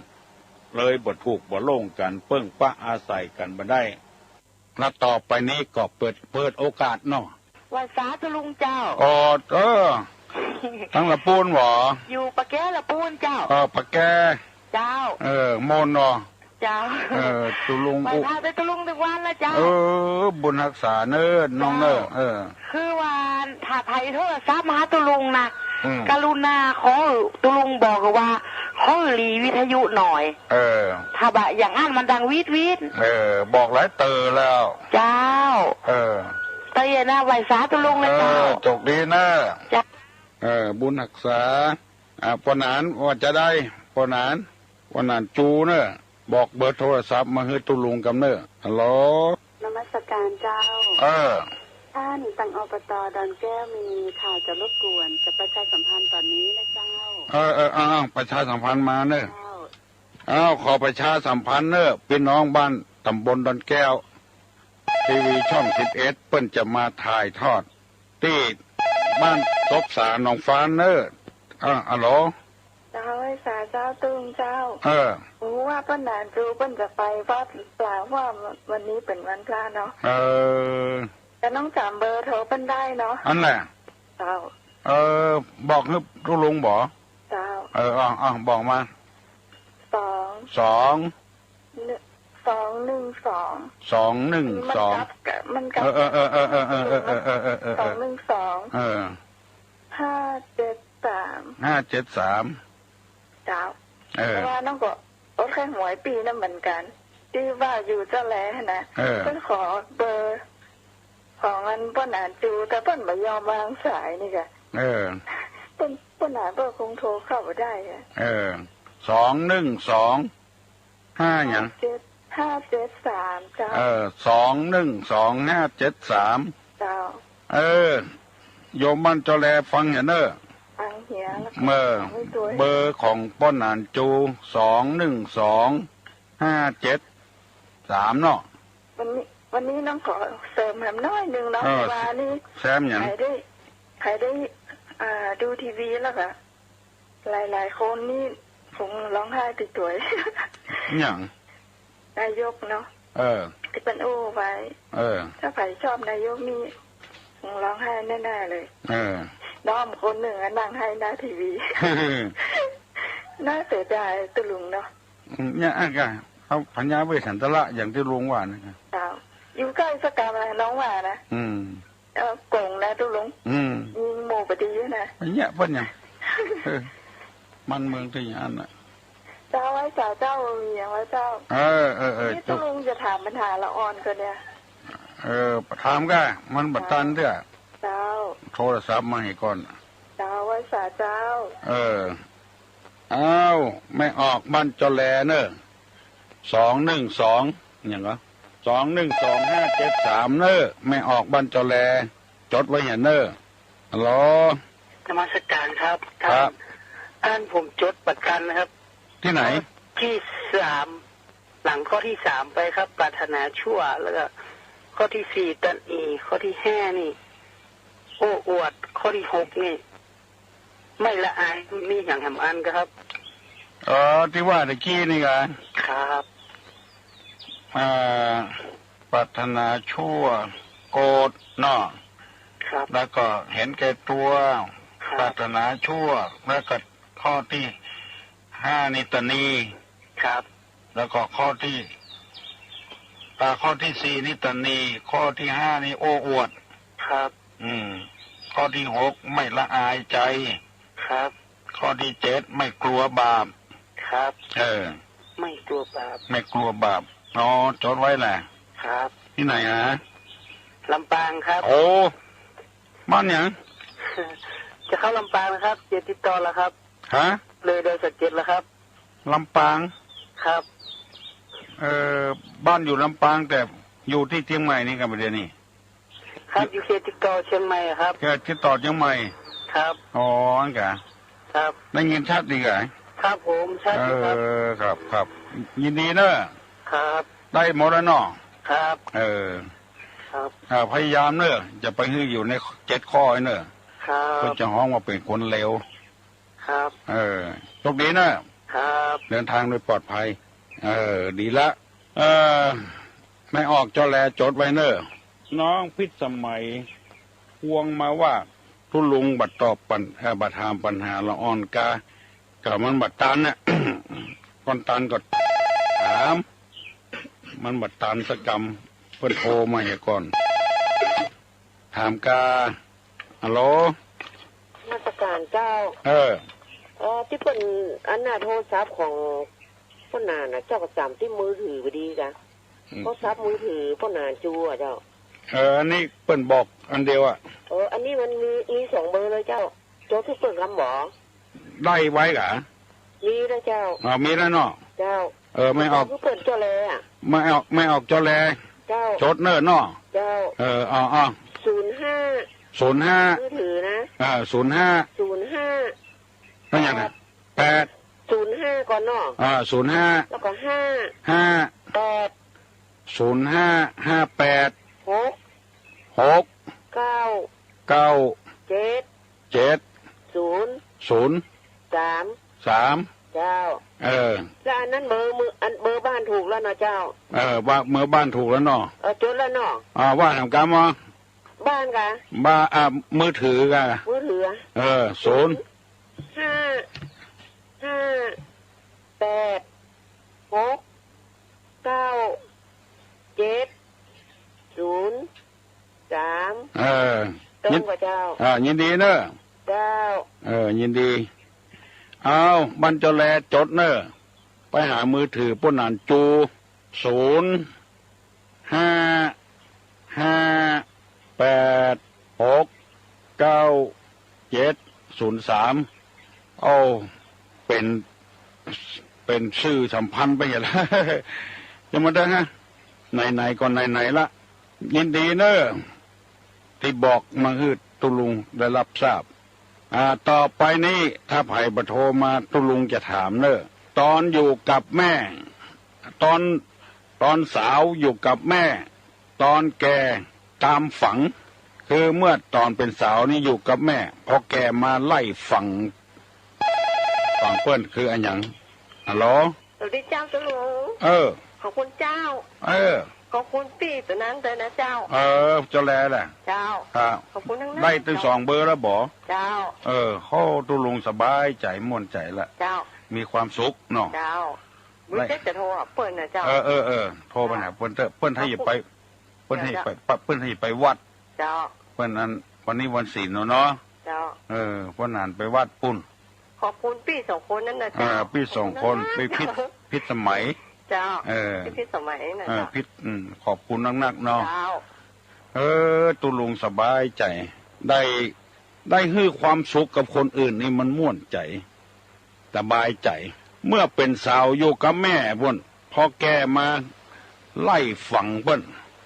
เลยบ่ถูกบ่โล่งกันเปิ้งปะอาศัยกันบ่ได้แล้วต่อไปนี้ก็เปิดโอกาสเนาะว่าสาธุลุงเจ้าทั้งละปูนหรออยู่ปะแก้ละปูนเจ้าปะแก้เจ้าโมนเนาะเจ้าตุลุงไปพาไปตุลุงทุกวันละเจ้าบุญรักษาเนิ่นน้องเนิ่นคือว่าถ้าไทยโทรศัพท์มาตุลุงนะกรุณาขอตุลุงบอกว่าขอหลีวิทยุหน่อยถ้าบะอย่างนั้นมันดังวีดบอกหลายเตอแล้วเจ้าเตยนะไหวสาตุลุงนะเจ้าจกดีนะจ้าบุญรักษาปนานว่าจะได้ปนานจูเนอะบอกเบอร์โทรศัพท์มาให้ตุลุงกำเนอะฮัลโหลนมัสการเจ้าท่านตังอบต.ดอนแก้วมีข่าวจะรบกวนจะประชาสัมพันธ์ตอนนี้นะเจ้าประชาสัมพันธ์มาเนอะขอประชาสัมพันธ์เนอะพี่น้องบ้านตำบลดอนแก้วทีวีช่อง11เปิ้นจะมาถ่ายทอดที่บ้านตบสาหนองฟ้าเนอะฮัลโหลเจ้าไอ้สาเจ้าตึงเจ้าว่าป้านานจูป้นจะไปวัดเปล่าว่าวันนี้เป็นวันพระเนาะแต่น้องจำเบอร์โทรป้นได้เนาะอันแหละเจ้าบอกให้ทุลุงบอกเจ้าบอกมา2 มันกับ573เจ้าเพราะว่าน้องก็รถแค่หวยปีนั่นเหมือนกันที่ว่าอยู่เจ้าแหล่นะเพิ่นขอเบอร์ของอันป้านานจูแต่เพิ่นไม่ยอมวางสายนี่ค่ะป้านานเพิ่นคงโทรเข้าไปได้ค่ะ212 5หยัง573เจ้า212 573เจ้าโยมบ้านเจ้าแลฟังเห็นเนอะฟังเหียเบอร์ของป้านานจู212 573เนาะวันนี้น้องขอเสริมแหมน้อยนึงเนาะว่านี่แซมหยังใครได้ดูทีวีแล้วก็หลายคนนี่คงร้องไห้ติดตัวหยังนายกเนาะที่เป็นไว้ถ้าใครชอบนายกนี่คงร้องไห้แน่ๆเลยน้องคนหนึ่งนั่งให้หน้าทีวีน่าเสียดายตุลุงเนาะเนี่ยเขาพัญญาเวสันตละอย่างที่ลุงว่านะครับอยู่ใกล้สกามน้องว่านะกงนะตุลุงยิงโมปฏิยุนะเนี่ยเพิ่นยังมันเมืองที่อย่างนั้นน่ะเจ้าไว้เจ้าอย่างไว้เจ้านี่ตุลุงจะถามปัญหาละอ่อนกันเนี่ยถามก็มันบัดตันเด้อเจ้าโทรศัพท์มาให้ก่อนเจ้าไว้เจ้าไม่ออกบ้านจอแลเนอะ212อย่างก็212 573เนอะไม่ออกบ้านจอแลจดไว้เห็นเนอะฮัลโหลนมัสการครับท่านผมจดประกันนะครับที่ไหนที่3หลังข้อที่3ไปครับปรารถนาชั่วแล้วก็ข้อที่4ตันอีข้อที่5นี่โอ้อวดข้อที่6นี่ไม่ละอายมีอย่างแหมอันครับที่ว่าตะกี้นี่กันครับปรารถนาชั่วโกรธเนาะแล้วก็เห็นแก่ตัวปรารถนาชั่วแล้วก็ข้อที่5นิตนีครับแล้วก็ข้อที่4นิตนีข้อที่5นี่โอ้อวดครับข้อที่6ไม่ละอายใจครับข้อที่7ไม่กลัวบาปครับไม่กลัวบาปจดไว้แหละครับที่ไหนฮะลำปางครับโอ้บ้านยังจะเข้าลำปางนะครับเจ็ดติดต่อแล้วครับเลยโดยสเก็ตแล้วครับลำปางครับบ้านอยู่ลำปางแต่อยู่ที่เชียงใหม่นี่กันประเดี๋ยวนี้ครับอยู่เขตติดต่อเชียงใหม่ครับเขตติดต่อเชียงใหม่ครับอันกะครับได้ยินชัดดีไงครับผมชัดดีครับยินดีเนอะครับได้หมดแล้วเนาะครับครับพยายามเนอะจะไปให้อยู่ใน7 ข้อเนอะครับเพื่อจะห้องว่าเป็นคนเลวครับโชคดีนะครับเดินทางโดยปลอดภัย ดีละไม่ออกจอแลจดไว้เนอะน้องพิษสมัยพวงมาว่าทุลุงบัดตอบบัดถามปัญหาละอ่อนกากับมันบัดตันเนี่ย ก่อนตันก็ถามมันบัดตันสกรรมเพิ่นโทรมาให้ก่อนถามกาฮัลโหลมาตรการเจ้าที่เป็นอันน่ะโทรศัพท์ของพ่อนาน่ะเจ้าก็จำที่มือถือพอดีจ้ะโทรศัพท์มือถือพ่อนาจูอ่ะเจ้าอันนี้เปิ้นบอกอันเดียวอ่ะอันนี้มันมี2เบอร์เลยเจ้าโจ้ที่เปิ้นคำหมอได้ไว้กะมีแล้วเจ้ามีแล้วเนาะเจ้าไม่ออกเปิ้นเจ้าแลอ่ะไม่ออกเจ้าแลเจ้าจดเนอะเนาะเจ้า05มือถือนะ05นั่นอย่างน่ะ05ก่อนเนาะ05แล้วก็0558 6 9 7 0 3เจ้าแล้วอันนั้นเบอร์บ้านถูกแล้วเนาะเจ้าว่าเมื่อบ้านถูกแล้วเนาะจดแล้วเนาะว่าทำกรรมบ้านกะมือถือกะมือถือ0 5 8 6 9 7 0 3ตรงกับเจ้ายินดีเนอะเจ้ายินดีเอาบรรจแลจดเนอะไปหามือถือป้นนานจู0 5 8 6 9 7 0 3เป็นชื่อสัมพันธ์ไปอย่างไรยังมาได้ฮะไหนก่อนไหนละยินดีเนอะที่บอกมาคือตุลุงได้รับทราบต่อไปนี้ถ้าไผ่ประโทรมาตุลุงจะถามเนอะตอนอยู่กับแม่ตอนสาวอยู่กับแม่ตอนแก่ตามฝังคือเมื่อตอนเป็นสาวนี่อยู่กับแม่พอแก่มาไล่ฝังเปิ้นคืออันหยังฮัลโหลสวัสดีเจ้าตุลุงขอบคุณเจ้าขอบคุณพี่ตัวนั้นเลยนะเจ้าเจ้าแลแหละเจ้าขอบคุณทั้งนั้นได้ถึง2เบอร์แล้วบ่เจ้าเขาตุลุงสบายใจม่วนใจละเจ้ามีความสุขเนาะเจ้ามื้อจะโทรเปิ้นนะเจ้าโทรไปหาเปิ้นเถอะเปิ้นให้ไปเปิ้นให้ไปวัดเจ้าเปิ้นนั้นวันนี้วันศีลเนาะเจ้าเปิ้นนานไปวัดปุ่นขอบคุณพี่2คนนั้นนะเจ้าพี่2คนไปพิษสมัยเจ้าพิษสมัยนะเจ้าพิษขอบคุณนักๆเนาะตุลุงสบายใจได้ให้ความสุขกับคนอื่นนี่มันม่วนใจสบายใจเมื่อเป็นสาวอยู่กับแม่เพิ่นพอแก่มาไล่ฝังเพิ่น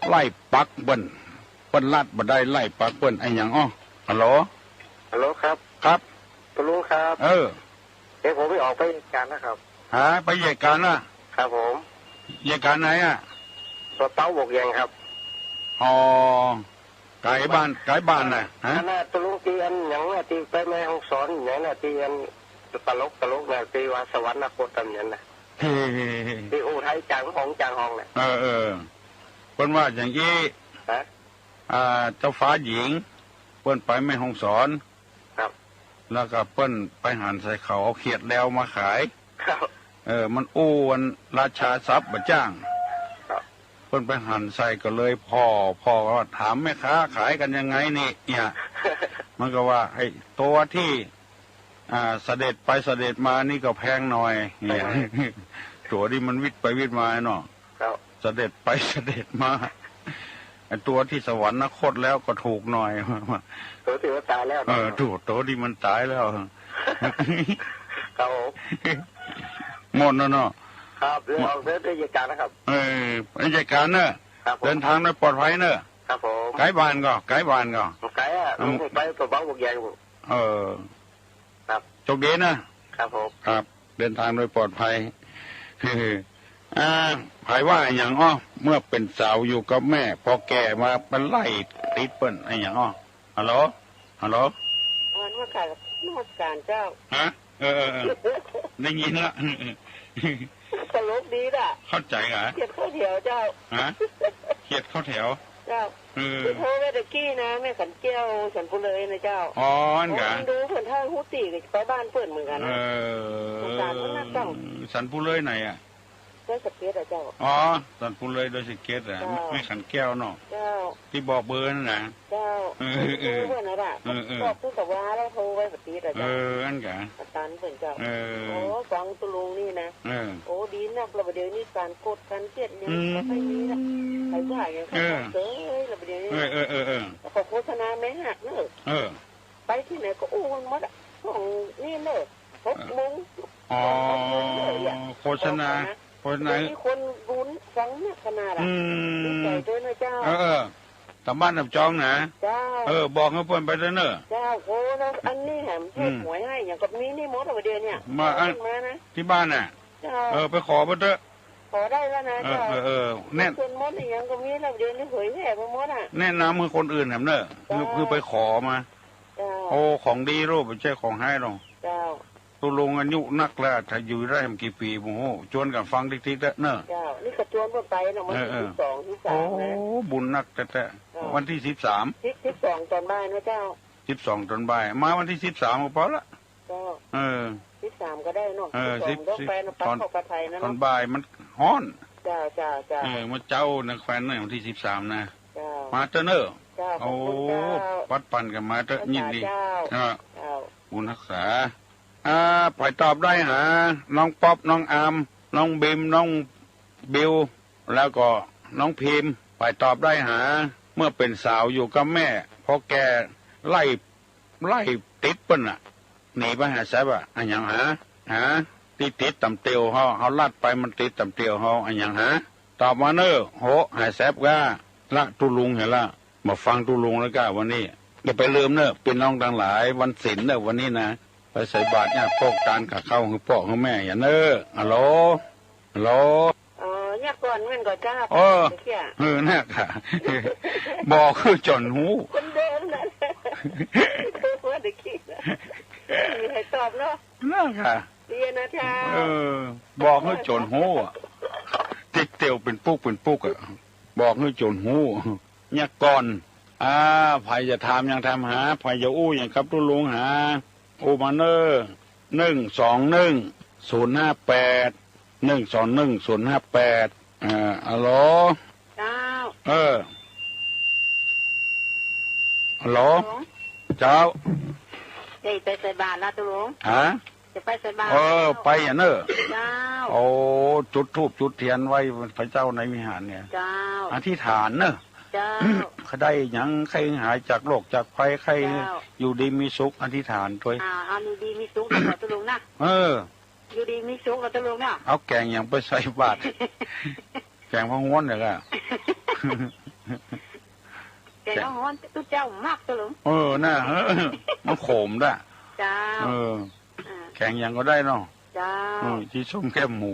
ไล่ปักเพิ่นลัดบ่ได้ไล่ปักเพิ่นไอ้หยังฮัลโหลครับตุลุงครับเดี๋ยวผมไปออกไปเหตุการณ์นะครับไปเหตุการณ์นะครับผมเหตุการณ์ไหนตัวเต้าบกแยงครับไกลบ้านน่ะน่ะตุลุงตีอันหยังตีไปแม่ห้องสอนหยังน่ะตีอันตลกน่ะตีว่าสวรรคตอันนั้นน่ะตีอูไทยจางห้องน่ะเพิ่นว่าอย่างนี้เจ้าฟ้าหญิงเพิ่นไปแม่ห้องสอนครับแล้วก็เพิ่นไปหันใส่เขาเอาเขียดแล้วมาขายครับมันวันราชาทรัพย์บ่จ้างเพิ่นไปหันใส่ก็เลยพ่อว่าถามแม่ค้าขายกันยังไงนี่เนี่ยมันก็ว่าไอ้ตัวที่เสด็จไปเสด็จมานี่ก็แพงหน่อยเนี่ยตัวที่มันวิทย์ไปวิทย์มาเนาะเสด็จไปเสด็จมาไอ้ตัวที่สวรรคตแล้วก็ถูกหน่อยตัวที่มันตายแล้วถูกตัวที่มันตายแล้วครับหมดแล้วเนาะครับเรื่องเดินเหตุการณ์นะครับเหตุการณ์เนอะเดินทางโดยปลอดภัยเนอะครับผมไกด์บ้านก็ไกด์ไปตัวบ้านบกแยงครับโชคดีนะครับผมครับเดินทางโดยปลอดภัยภายว่าอย่างเมื่อเป็นสาวอยู่กับแม่พอแก่มาเป็นไล่ติดเปิ้นไอ้อย่างฮัลโหลวันว่าการนอกการเจ้าได้ยินละ ตลกดีล่ะเข้าใจเหรอเขียดข้าวแถวเจ้าฮะเขียดข้าวแถวเจ้าคือโทรไปตะกี้นะแม่ขันแก้วฉันพูดเลยนะเจ้าอ๋อนี่ไงดูเพื่อนท่าฮู้ตีไปบ้านเพื่อนเหมือนกันนะสงสารคนนักเจ้าฉันพูดเลยไหนอ่ะโดยสเก็ตอะเจ้าอ๋อฉันพูดเลยโดยสเก็ตอ่ะไม่ขันแก้วเนาะเจ้าที่บอกเบอร์นั่นนะเจ้าเพื่อนนะล่ะบอกตู้กับว่าแล้วโทรไว้ปฏิทินอะเจ้าอันกะตันเพื่อนเจ้าโอ้ฟังตุลุงนี่นะโอ้ดีนักระเดี๋ยวนี้การกดการเกลียดเนี่ยไม่มีละใครว่าอย่างเขาเต้ยระเดี๋ยวนี้ขอโฆษณาแม่หักเนอะไปที่ไหนก็อู้มันมัดของนี่เนอะ6 โมงอ๋อโฆษณามีคนรุ้นฟังเนี่ยขนาดอ่ะดีใจด้วยนะเจ้าตำบ้านตำจองนะเจ้าบอกให้เพื่อนไปเด้อเนอะเจ้าโอ้แล้วอันนี้แหมเทศหวยให้อย่างกับนี้นี่มดเอาไปเดียวเนี่ยมานะที่บ้านน่ะไปขอไปเถอะขอได้แล้วนะเจ้าแน่นส่วนมดอย่างกับนี้เราเดียวนี่เผยแผ่พมดอ่ะแน่นำให้คนอื่นแหมเนอะคือไปขอมาโอ้ของดีรูปไม่ใช่ของให้หรอกเจ้าตัวลงอายุนักแล้วถ้าอยู่ได้ทำกี่ปีโอ้โหชวนกันฟังติ๊กๆเนอะเจ้านี่กระชวนไปเนาะวันที่12ที่3นะโอ้บุญนักแต่วันที่12ตอนบ่ายนะเจ้า12ตอนบ่ายมาวันที่13ก็พอละเจ้า13ก็ได้เนาะ12ต้องไปนะปักเข้ากระไทยนะตอนบ่ายมันฮ้อนเจ้ามาเจ้านักแฟนเนี่ยวันที่13นะมาเตเนอร์โอ้ปัดปั่นกันมาเตยินดีบุญรักษาปล่อยตอบได้หาน้องป๊อปน้องอามน้องบิมน้องบิวแล้วก็น้องพิมพ์ปล่อยตอบได้หาเมื่อเป็นสาวอยู่กับแม่พอแกไล่ติดปุ่นอ่ะหนีไปหาแซบอ่ะอันยังหาติดต่ำเตียวเขาลัดไปมันติดต่ำเตียวเขาอันยังหาตอบมาเนอโหหาแซบก็ละตุลุงเห็นละมาฟังตุลุงแล้วก็วันนี้อย่าไปลืมเนอะเป็นน้องต่างหลายวันศีลเนอะวันนี้นะไปใส่บาตรเนี่ยพวกการขัดเข้าคือพ่อคือแม่อย่าเนอะฮัลโหลเนี่ยก่อนมันก็จ้าน่ะค่ะบอกคือจนหูคนเดิมนั่นว่าเด็กขี้มีใครตอบเนาะน่ะค่ะเรียนนะชาบอกคือจนหูติดเตียวเป็นปุ๊กอ่ะบอกคือจนหูเนี่ยก่อนไผจะทำยังทำหาไผจะอู้อย่างครับตุลุงหาโอมาเนอร์121 058 121 058ฮัลโหลเจ้าฮัลโหลเจ้าไปใส่บาตรนะตุลุงจะไปใส่บาตรไปอ่ะเนอะเจ้าโอ้จุดธูปจุดเทียนไว้พระเจ้าในวิหารเนี่ยเจ้าอธิษฐานเนอะเขาได้ยังใครหายจากโรคจากภัยใครอยู่ดีมีสุขอธิษฐานด้วยอันดีมีสุขกับตุลุงนะอยู่ดีมีสุขกับตุลุงนะเอาแกงอย่างไปใส่บาตรแกงพะง้วนเลยอะแกงพะง้วนตุ๊เจ้ามากตุลุงน่ะมันโขมด้วยจ้าแกงอย่างก็ได้เนาะจ้าที่ส้มแก้มหมู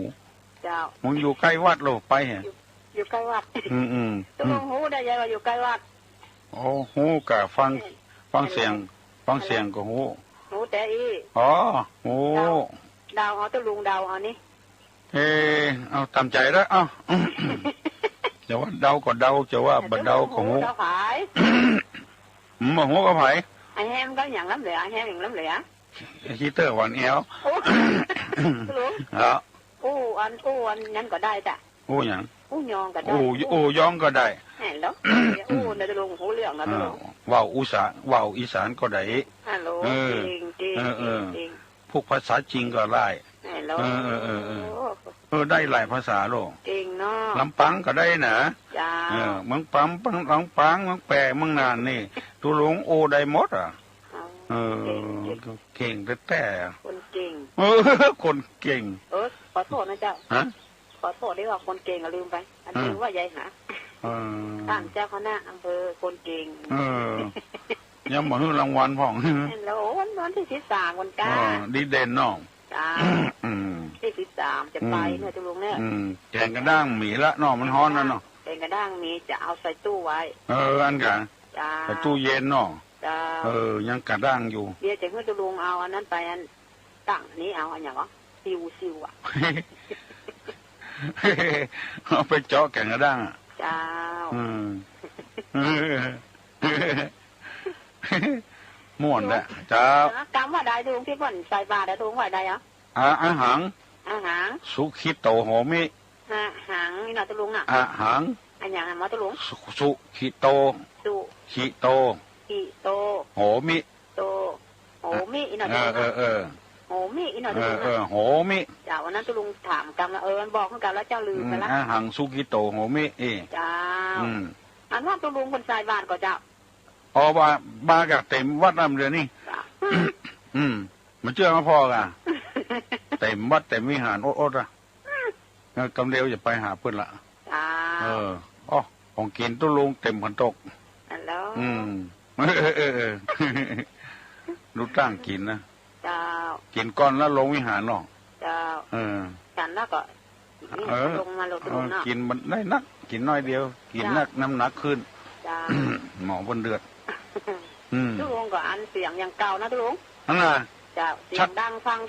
เจ้ามึงอยู่ใกล้วัดโลไปเหรออยู่ใกล้วัดตุลุงหูได้ยังว่าอยู่ใกล้วัดโอ้หูกะฟังเสียงก็หูแต่อีหูดาวเอาตุลุงดาวเอานี่เอาตามใจแล้วจะว่าเดาก็เดาจะว่าบัดเดาก็หูมาหูก็ไผ่ไอ้แห้งก็อย่างล้ำเหลือไอ้แห้งอย่างล้ำเหลือฮีเตอร์หวานแอวตุลุงอันนั้นก็ได้จ้ะอย่างยองก็ได้ยองก็ได้เห็นแล้วนะตุลุงหูเรื่องนะตุลุงว่าวอีสานก็ได้ฮัลโหลจริงพวกภาษาจริงก็ได้ได้หลายภาษาโลกจริงเนาะลำปังก็ได้นะเมืองปั๊มลำปังเมืองแปะเมืองนานนี่ตุลุงได้หมดอ่ะเก่งแต่คนเก่งคนเก่งขอโทษนะเจ้าขอโทษที่ว่าคนเก่งลืมไปอันนี้ว่ายายหาท่านเจ้าคณะอำเภอคนเก่งยังมาให้รางวัลพ่องแล้ววันที่13วันก้าดีเด่นน้องที่13จะไปเนี่ยตุลุงเนี่ยแกงกระด้างหมีละน้องมันฮ้อนแล้วเนาะแกงกระด้างมีจะเอาใส่ตู้ไว้อันกันใส่ตู้เย็นเนาะยังกระด้างอยู่เดี๋ยวจะให้ตุลุงเอาอันนั้นไปอันตั้งนี้เอาอันอย่างก็ซิวอ่ะ เอาไปเจาะแก่งกระด้างเจ้าม่วนแหละเจ้ากำว่าได้ทุงที่บ่นใส่บาตรได้ทุงว่าได้อาหารสุขิโตโหมิหางนี่น่ะตุลุงน่ะอาหารอันอย่างมาตุลุงสุขิโตขิโตโหมิโหมิอีน่ะตุลุงโหมิอีน่ะตุลุงโหมิเจ้าวันนั้นตุลุงถามกำละมันบอกกันแล้วเจ้าลืมไปแล้วอาหารสุขิโตโหมิเจ้าอันว่าตุลุงคนใส่บาตรก็เจ้าว่าบากะเต็มวัดน้ำเดือนนี่มันเชื่อมาพอกะเต็มวัดเต็มวิหารโอ๊ตกำเดียวอย่าไปหาเพื่อนละของกินตุลุงเต็มขันตกแล้วดูตั้งกินนะกินก้อนแล้วลงวิหารเนาะฉันแล้วก็ลงมาลงตุลุงเนาะกินมันได้นักกินน้อยเดียวกินนักน้ำหนักขึ้นหมอบนเดือดตุลุงก็อันเสียงอย่างเก่านะตุลุงนั่นน่ะเสียงดังฟัง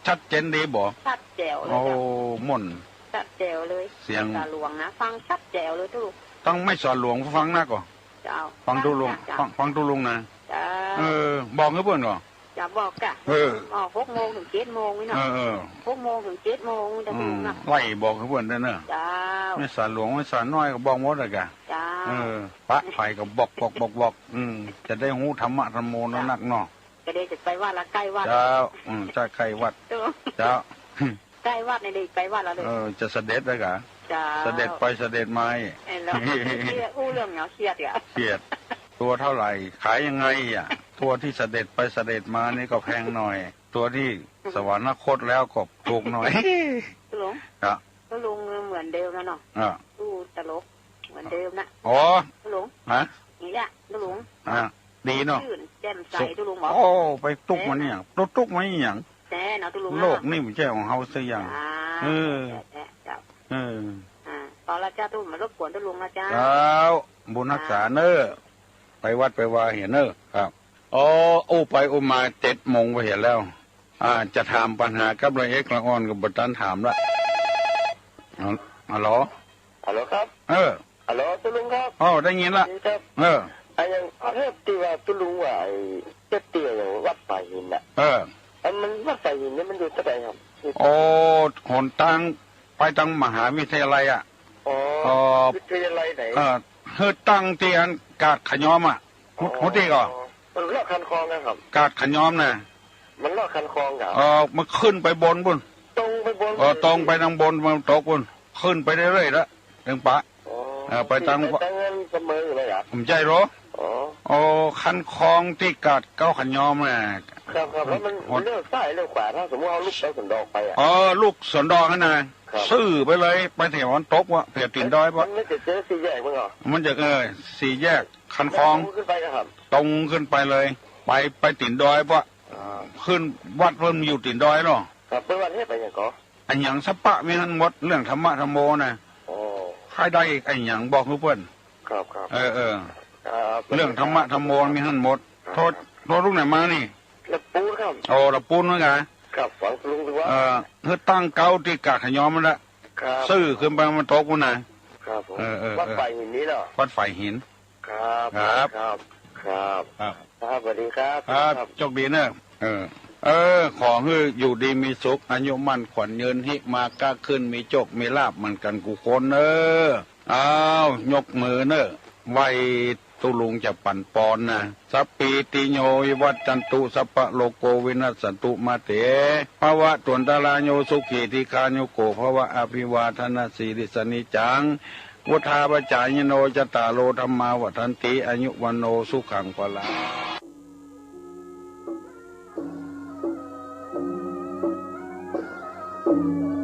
ชัดเจนดีบ่ชัดแจ๋วเลยโอ้ม่นชัดแจ๋วเลยเสียงหลวงนะฟังชัดแจ๋วเลยตุลุงต้องไม่สอนหลวงฟังนักก่อฟังตุลุงฟังตุลุงนะบอกเพื่อนก่อจะบอกกะ6 โมงถึง 7 โมงนี่เนาะ6 โมงถึง 7 โมงจะตุลุงนะไล่บอกเพื่อนได้เนอะไม่สอนหลวงไม่สอนน้อยก็บอกหมดเลยกะพระไผ่ก็บอกจะได้หูธรรมะธรรมโมนักเนาะก็ได้จะไปวัดละใกล้วัดเจ้าจะใกล้วัดเจ้าใกล้วัดในเด็กไปวัดแล้วเลยจะเสด็จได้กะเสด็จไปเสด็จมาแล้วอู้เรื่องเนาะเครียดตัวเท่าไหร่ขายยังไงตัวที่เสด็จไปเสด็จมานี่ก็แพงหน่อยตัวที่สวรรคตแล้วก็ถูกหน่อยลุงก็ลุงเหมือนเดิมนะเนาะตู้ตลกเหมือนเดิมนะลุงนี่แหละลุงดีเนาะแจ่มใสตุลุงบอกไปตุกมันเนี่ยตุกมันอย่างแต่เนาะตุลุงโลกนี่มันแจ้ของเฮาซะอย่างตอนละเจ้าตุมารบกวนตุลุงนะเจ้าบุญรักษาเนอไปวัดไปวาเห็นเนอครับไปมา7 โมงไปเห็นแล้วจะถามปัญหากับเลยละอ่อนกับบตันถามละฮัลโหลครับฮัลโหลตุลุงครับได้ยินละอย่างเทพตีว่าตุลุงว่าเทพตีอย่างวัดป่าหินมันวัดป่าหินนี่มันอยู่ที่ไหนครับหนตั้งไปตั้งมหาวิทยาลัยวิทยาลัยไหนตั้งเตียนกาดขยอมหัวตีก่อมันลอดคันคลองนะครับกาดขยอมนะมันลอดคันคลองเหรอมันขึ้นไปบนบุญตรงไปบนตรงไปทางบนมันตกบุญขึ้นไปเรื่อยๆแล้วถึงปะไปตั้งเงินเสมออยู่เลยอ่ะผมใจรู้คันคลองที่กาดเก้าขยอมครับแล้วมันเลือกซ้ายเลือกขวาถ้าสมมติเอาลูกไปสวนดอกไปลูกสวนดอกนั่นนะซื่อไปเลยไปแถวมันตกวะเพียตินดอยปะมันจะเจอ4 แยกมั้งเหรอมันจะ4 แยกคันคลองขึ้นไปครับตรงขึ้นไปเลยไปตินดอยปะขึ้นวัดเพิ่มอยู่ตินดอยเนาะครับเป็นวัดเทพไปอย่างก็อันอย่างสัปปะมีทั้งหมดเรื่องธรรมะธรรมโมนะใครได้อันอย่างบอกเพื่อนครับเรื่องธรรมะธรรมโมมีทั้งหมดโทษลูกไหนมานี่ละปูนครับละปูนเหมือนกันครับฝังลุงดูว่าตั้งเก้าที่กาขยอมมันละซื่อขึ้นไปมันตกมันนะครับวัดไฟหินนี้เหรอวัดไฟหินครับสวัสดีครับโชคดีเนอะขอให้อยู่ดีมีสุขอายุมั่นขวัญยืนหิมาก้าขึ้นมีโชคมีลาบมันกันกูคนยกมือเนอะไว้ตุลุงจะปั่นปอนนะสัพปีติโยวัจจันตุสัพพะโลโกวินัสสันตุมาเตภวะตวนตาลาโยสุขีติคาโยโกภวะอภิวาทนาสีริสนิจังวุธาปจายโนจตาโลธรรมาวัฏันติอายุวันโนสุขังพลา